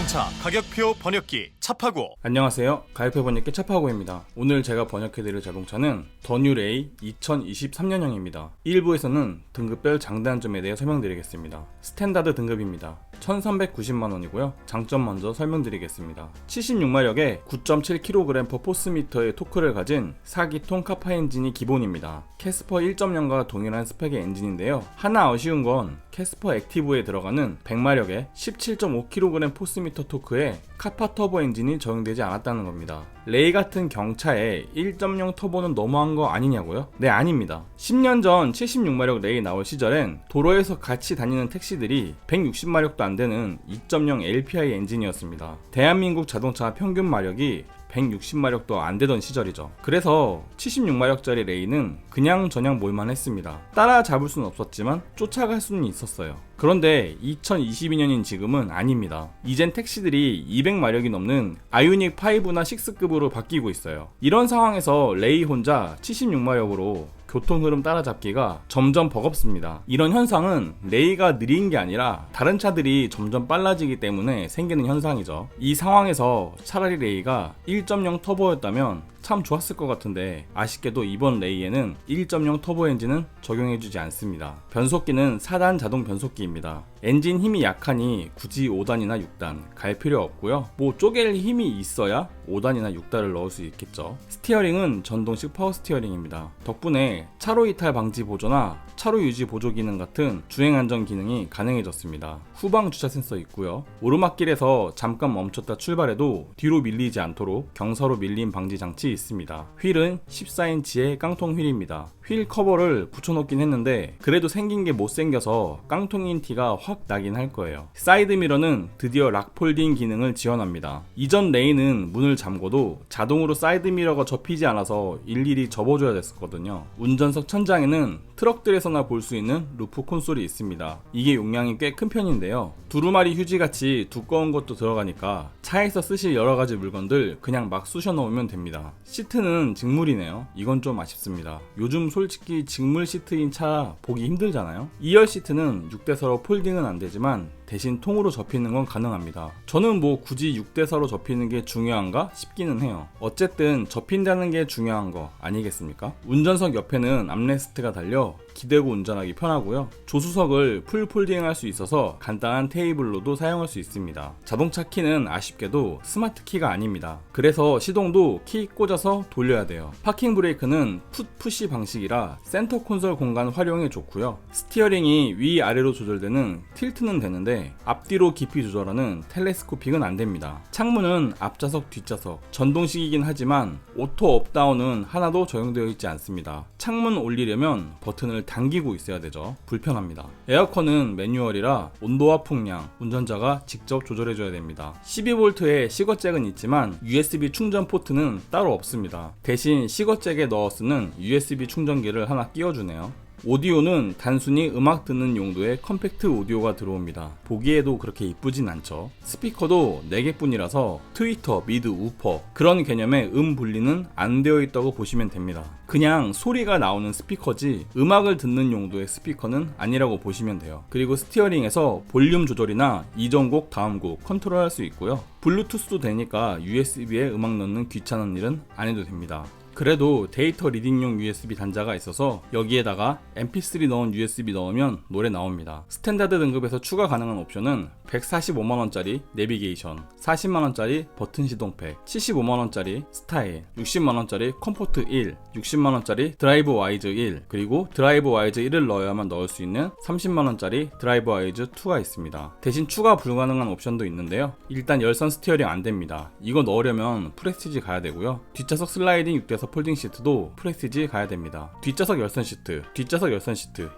자동차 가격표 번역기 차파고. 안녕하세요. 가격표 번역기 차파고입니다. 오늘 제가 번역해드릴 자동차는 더 뉴레이 2023년형입니다. 1부에서는 등급별 장단점에 대해 설명드리겠습니다. 스탠다드 등급입니다. 1390만원이고요. 장점 먼저 설명드리겠습니다. 76마력에 9.7kg/포스미터의 토크를 가진 4기통 카파 엔진이 기본입니다. 캐스퍼 1.0과 동일한 스펙의 엔진인데요. 하나 아쉬운 건 캐스퍼 액티브에 들어가는 100마력에 17.5kg/포스미터 토크에 카파 터보 엔진이 적용되지 않았다는 겁니다. 레이 같은 경차에 1.0 터보는 너무한 거 아니냐고요? 네, 아닙니다. 10년 전 76마력 레이 나올 시절엔 도로에서 같이 다니는 택시들이 160마력도 안 되는 2.0 LPI 엔진이었습니다. 대한민국 자동차 평균 마력이 160마력도 안 되던 시절이죠. 그래서 76마력짜리 레이는 그냥 저냥 몰만 했습니다. 따라잡을 수는 없었지만 쫓아갈 수는 있었어요. 그런데 2022년인 지금은 아닙니다. 이젠 택시들이 200마력이 넘는 아이오닉 5나 6급으로 바뀌고 있어요. 이런 상황에서 레이 혼자 76마력으로 교통 흐름 따라잡기가 점점 버겁습니다. 이런 현상은 레이가 느린 게 아니라 다른 차들이 점점 빨라지기 때문에 생기는 현상이죠. 이 상황에서 차라리 레이가 1.0 터보였다면 참 좋았을 것 같은데, 아쉽게도 이번 레이에는 1.0 터보 엔진은 적용해주지 않습니다. 변속기는 4단 자동 변속기입니다. 엔진 힘이 약하니 굳이 5단이나 6단 갈 필요 없고요. 뭐 쪼갤 힘이 있어야 5단이나 6단을 넣을 수 있겠죠. 스티어링은 전동식 파워 스티어링입니다. 덕분에 차로 이탈 방지 보조나 차로 유지 보조 기능 같은 주행 안전 기능이 가능해졌습니다. 후방 주차 센서 있고요. 오르막길에서 잠깐 멈췄다 출발해도 뒤로 밀리지 않도록 경사로 밀림 방지 장치 있습니다. 휠은 14인치의 깡통 휠입니다. 휠 커버를 붙여놓긴 했는데 그래도 생긴 게 못생겨서 깡통인 티가 확 나긴 할 거예요. 사이드 미러는 드디어 락 폴딩 기능을 지원합니다. 이전 레이는 문을 잠궈도 자동으로 사이드 미러가 접히지 않아서 일일이 접어줘야 됐었거든요. 운전석 천장에는 트럭들에서나 볼 수 있는 루프 콘솔이 있습니다. 이게 용량이 꽤 큰 편인데요. 두루마리 휴지같이 두꺼운 것도 들어가니까 차에서 쓰실 여러가지 물건들 그냥 막 쑤셔 넣으면 됩니다. 시트는 직물이네요. 이건 좀 아쉽습니다. 요즘 솔직히 직물 시트인 차 보기 힘들잖아요. 2열 시트는 6대4로 폴딩은 안 되지만 대신 통으로 접히는 건 가능합니다. 저는 뭐 굳이 6대4로 접히는 게 중요한가 싶기는 해요. 어쨌든 접힌다는 게 중요한 거 아니겠습니까? 운전석 옆에는 암레스트가 달려 기대고 운전하기 편하고요. 조수석을 풀 폴딩할 수 있어서 간단한 테이블로도 사용할 수 있습니다. 자동차 키는 아쉽게도 스마트 키가 아닙니다. 그래서 시동도 키 꽂아서 돌려야 돼요. 파킹 브레이크는 풋푸시 방식이라 센터 콘솔 공간 활용에 좋고요. 스티어링이 위아래로 조절되는 틸트는 되는데 앞뒤로 깊이 조절하는 텔레스코픽은 안됩니다. 창문은 앞좌석 뒷좌석 전동식이긴 하지만 오토 업다운은 하나도 적용되어 있지 않습니다. 창문 올리려면 버튼을 당기고 있어야 되죠. 불편합니다. 에어컨은 매뉴얼이라 온도와 풍량 운전자가 직접 조절해줘야 됩니다. 12V의 시거잭은 있지만 USB 충전 포트는 따로 없습니다. 대신 시거잭에 넣어 쓰는 USB 충전기를 하나 끼워주네요. 오디오는 단순히 음악 듣는 용도의 컴팩트 오디오가 들어옵니다. 보기에도 그렇게 이쁘진 않죠. 스피커도 4개뿐이라서 트위터, 미드, 우퍼 그런 개념의 분리는 안 되어 있다고 보시면 됩니다. 그냥 소리가 나오는 스피커지 음악을 듣는 용도의 스피커는 아니라고 보시면 돼요. 그리고 스티어링에서 볼륨 조절이나 이전 곡, 다음 곡 컨트롤할 수 있고요. 블루투스도 되니까 USB에 음악 넣는 귀찮은 일은 안 해도 됩니다. 그래도 데이터 리딩용 USB 단자가 있어서 여기에다가 mp3 넣은 USB 넣으면 노래 나옵니다. 스탠다드 등급에서 추가 가능한 옵션은 145만원짜리 내비게이션, 40만원짜리 버튼 시동팩, 75만원짜리 스타일, 60만원짜리 컴포트 1, 60만원짜리 드라이브 와이즈 1, 그리고 드라이브 와이즈 1을 넣어야만 넣을 수 있는 30만원짜리 드라이브 와이즈 2가 있습니다. 대신 추가 불가능한 옵션도 있는데요. 일단 열선 스티어링 안됩니다. 이거 넣으려면 프레스티지 가야 되고요. 뒷좌석 슬라이딩 6대석 폴딩 시트도 프레스티지 가야 됩니다. 뒷좌석 열선 시트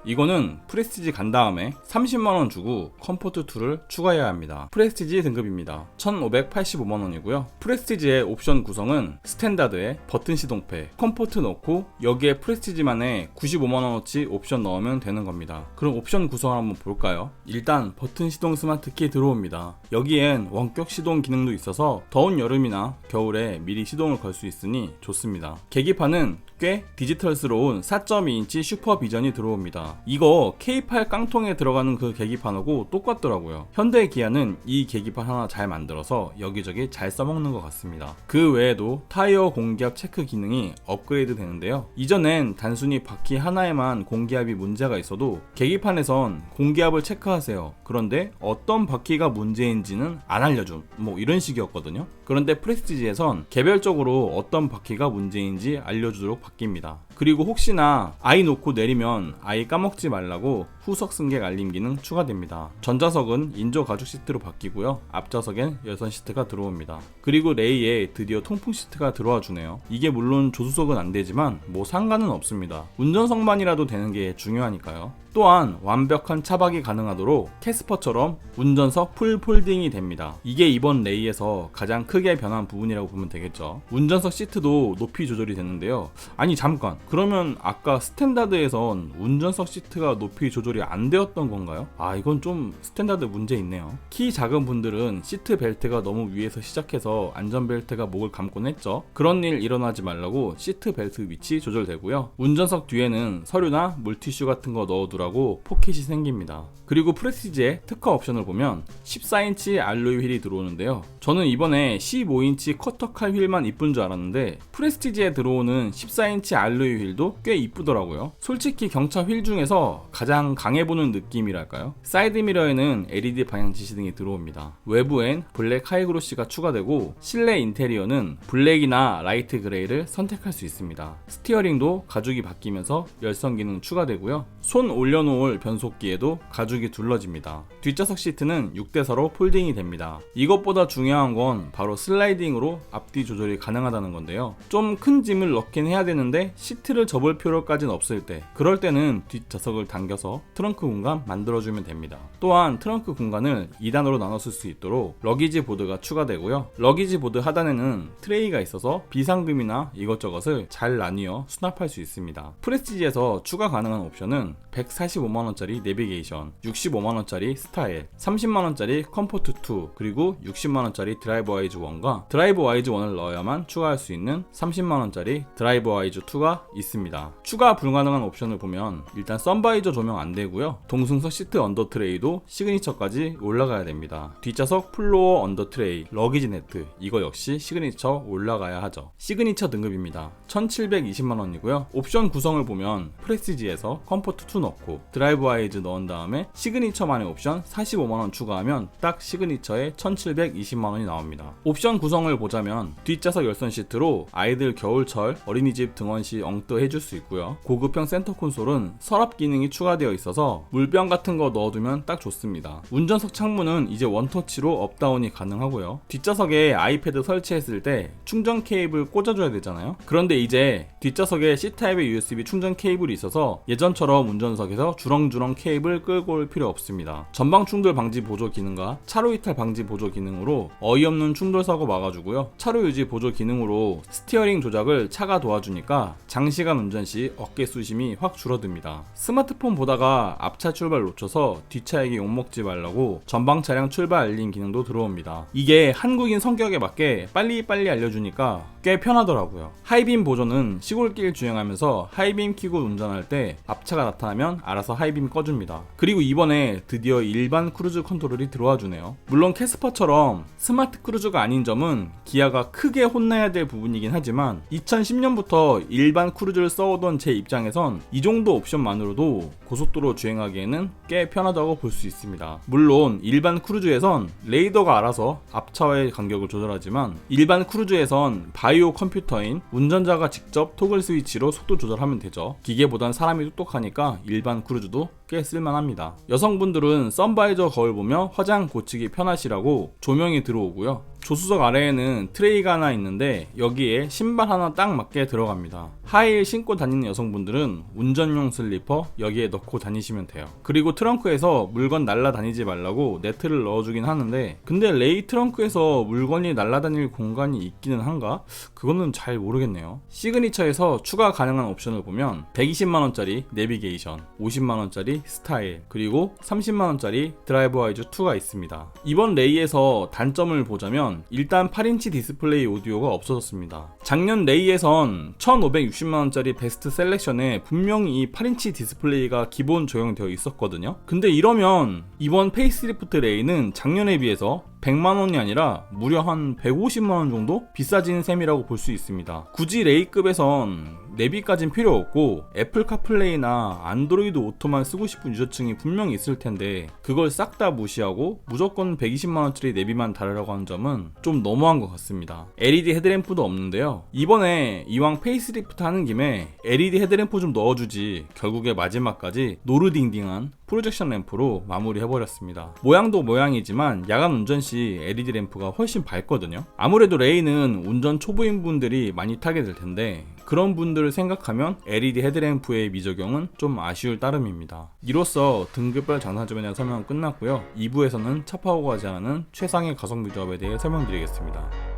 이거는 프레스티지 간 다음에 30만원 주고 컴포트 2를 추가해야 합니다. 프레스티지 등급입니다. 1585만원이고요. 프레스티지의 옵션 구성은 스탠다드에 버튼 시동팩, 컴포트 넣고 여기에 프레스티지만에 95만원어치 옵션 넣으면 되는 겁니다. 그럼 옵션 구성을 한번 볼까요? 일단 버튼 시동 스마트키 들어옵니다. 여기엔 원격 시동 기능도 있어서 더운 여름이나 겨울에 미리 시동을 걸 수 있으니 좋습니다. 계기판은 꽤 디지털스러운 4.2인치 슈퍼 비전이 들어옵니다. 이거 K8 깡통에 들어가는 그 계기판하고 똑같더라고요. 현대 기아는 이 계기판 하나 잘 만들어서 여기저기 잘 써먹는 것 같습니다. 그 외에도 타이어 공기압 체크 기능이 업그레이드 되는데요. 이전엔 단순히 바퀴 하나에만 공기압이 문제가 있어도 계기판에선 공기압을 체크하세요. 그런데 어떤 바퀴가 문제인지는 안 알려줌. 뭐 이런 식이었거든요. 그런데 프레스티지에선 개별적으로 어떤 바퀴가 문제인지 알려주도록 바뀝니다. 그리고 혹시나 아이 놓고 내리면 아이 까먹지 말라고 후석 승객 알림 기능 추가됩니다. 전좌석은 인조 가죽 시트로 바뀌고요. 앞좌석엔 열선 시트가 들어옵니다. 그리고 레이에 드디어 통풍 시트가 들어와 주네요. 이게 물론 조수석은 안 되지만 뭐 상관은 없습니다. 운전석만이라도 되는 게 중요하니까요. 또한 완벽한 차박이 가능하도록 캐스퍼처럼 운전석 풀 폴딩이 됩니다. 이게 이번 레이에서 가장 크게 변한 부분이라고 보면 되겠죠. 운전석 시트도 높이 조절이 되는데요. 아니 잠깐, 그러면 아까 스탠다드에선 운전석 시트가 높이 조절이 안 되었던 건가요? 아, 이건 좀 스탠다드 문제 있네요. 키 작은 분들은 시트 벨트가 너무 위에서 시작해서 안전벨트가 목을 감곤 했죠. 그런 일 일어나지 말라고 시트 벨트 위치 조절되고요. 운전석 뒤에는 서류나 물티슈 같은 거 넣어두라고 포켓이 생깁니다. 그리고 프레스티지의 특허 옵션을 보면 14인치 알로이 휠이 들어오는데요. 저는 이번에 15인치 커터칼 휠만 이쁜 줄 알았는데 프레스티지에 들어오는 14인치 알로이 휠도 꽤 이쁘더라고요. 솔직히 경차 휠 중에서 가장 강해보는 느낌이랄까요? 사이드미러에는 LED 방향 지시등이 들어옵니다. 외부엔 블랙 하이그로시가 추가되고 실내 인테리어는 블랙이나 라이트 그레이를 선택할 수 있습니다. 스티어링도 가죽이 바뀌면서 열선 기능 추가되고요. 손 올려놓을 변속기에도 가죽이 둘러집니다. 뒷좌석 시트는 6대4로 폴딩이 됩니다. 이것보다 중요한 건 바로 슬라이딩으로 앞뒤 조절이 가능하다는 건데요. 좀 큰 짐을 넣긴 해야 되는데 시트를 접을 필요까지는 없을 때, 그럴 때는 뒷좌석을 당겨서 트렁크 공간 만들어주면 됩니다. 또한 트렁크 공간을 2단으로 나눠 쓸 수 있도록 러기지 보드가 추가되고요. 러기지 보드 하단에는 트레이가 있어서 비상금이나 이것저것을 잘 나뉘어 수납할 수 있습니다. 프레스티지에서 추가 가능한 옵션은 145만원짜리 내비게이션, 65만원짜리 스타일, 30만원짜리 컴포트2, 그리고 60만원짜리 드라이브 와이즈 1과 드라이브 와이즈 1을 넣어야만 추가할 수 있는 30만원짜리 드라이브 와이즈 2가 있습니다. 추가 불가능한 옵션을 보면 일단 선바이저 조명 안 되고요. 동승석 시트 언더 트레이도 시그니처까지 올라가야 됩니다. 뒷좌석 플로어 언더 트레이, 러기지 네트, 이거 역시 시그니처 올라가야 하죠. 시그니처 등급입니다. 1720만원이고요. 옵션 구성을 보면 프레스티지에서 컴포트2 넣고 드라이브 와이즈 넣은 다음에 시그니처만의 옵션 45만원 추가하면 딱 시그니처에 1720만원이 나옵니다. 옵션 구성을 보자면 뒷좌석 열선 시트로 아이들 겨울철 어린이집 등원 시 엉떠 해줄 수 있고요. 고급형 센터 콘솔은 서랍 기능이 추가되어 있어서 물병 같은 거 넣어두면 딱 좋습니다. 운전석 창문은 이제 원터치로 업다운이 가능하고요. 뒷좌석에 아이패드 설치했을 때 충전 케이블 꽂아줘야 되잖아요. 그런데 이제 뒷좌석에 C타입의 USB 충전 케이블이 있어서 예전처럼 운전석에서 주렁주렁 케이블 끌고 올 필요 없습니다. 전방 충돌 방지 보조 기능과 차로 이탈 방지 보조 기능으로 어이없는 충돌 사고 막아주고요. 차로 유지 보조 기능으로 스티어링 조작을 차가 도와주니까 장시간 운전 시 어깨 쑤심이 확 줄어듭니다. 스마트폰 보다가 앞차 출발 놓쳐서 뒷차에게 욕먹지 말라고 전방 차량 출발 알림 기능도 들어옵니다. 이게 한국인 성격에 맞게 빨리빨리 알려주니까 꽤 편하더라고요. 하이빔 보조는 시골길 주행하면서 하이빔 켜고 운전할 때 앞차가 나타나면 알아서 하이빔 꺼줍니다. 그리고 이번에 드디어 일반 크루즈 컨트롤이 들어와 주네요. 물론 캐스퍼처럼 스마트 크루즈가 아닌 점은 기아가 크게 혼나야 될 부분이긴 하지만 2010년부터 일반 크루즈를 써오던 제 입장에선 이 정도 옵션만으로도 고속도로 주행하기에는 꽤 편하다고 볼 수 있습니다. 물론 일반 크루즈에선 레이더가 알아서 앞차와의 간격을 조절하지만 일반 크루즈에선 바이오 컴퓨터인 운전자가 직접 토글 스위치로 속도 조절하면 되죠. 기계보단 사람이 똑똑하니까 일반 크루즈도 꽤 쓸만합니다. 여성분들은 선바이저 거울 보며 화장 고치기 편하시라고 조명이 들어오고요. 조수석 아래에는 트레이가 하나 있는데 여기에 신발 하나 딱 맞게 들어갑니다. 하이힐 신고 다니는 여성분들은 운전용 슬리퍼 여기에 넣고 다니시면 돼요. 그리고 트렁크에서 물건 날라다니지 말라고 네트를 넣어주긴 하는데 근데 레이 트렁크에서 물건이 날라다닐 공간이 있기는 한가? 그거는 잘 모르겠네요. 시그니처에서 추가 가능한 옵션을 보면 120만원짜리 내비게이션, 50만원짜리 스타일, 그리고 30만원짜리 드라이브 와이즈 2가 있습니다. 이번 레이에서 단점을 보자면 뭐냐면 일단 8인치 디스플레이 오디오가 없어졌습니다. 작년 레이에선 1560만원짜리 베스트 셀렉션에 분명히 이 8인치 디스플레이가 기본 적용되어 있었거든요. 근데 이러면 이번 페이스리프트 레이는 작년에 비해서 100만원이 아니라 무려 한 150만원 정도 비싸진 셈이라고 볼 수 있습니다. 굳이 레이급에선 내비까진 필요 없고 애플 카플레이나 안드로이드 오토만 쓰고 싶은 유저층이 분명히 있을 텐데 그걸 싹 다 무시하고 무조건 120만원짜리 내비만 달으라고 하는 점은 좀 너무한 것 같습니다. LED 헤드램프도 없는데요. 이번에 이왕 페이스리프트 하는 김에 LED 헤드램프 좀 넣어주지 결국에 마지막까지 노르딩딩한 프로젝션 램프로 마무리해버렸습니다. 모양도 모양이지만 야간 운전 시 LED 램프가 훨씬 밝거든요. 아무래도 레이는 운전 초보인 분들이 많이 타게 될 텐데 그런 분들을 생각하면 LED 헤드램프의 미적용은 좀 아쉬울 따름입니다. 이로써 등급별 장단점에 대한 설명은 끝났고요. 2부에서는 차파오가 제안하는 최상의 가성비 조합에 대해 설명드리겠습니다.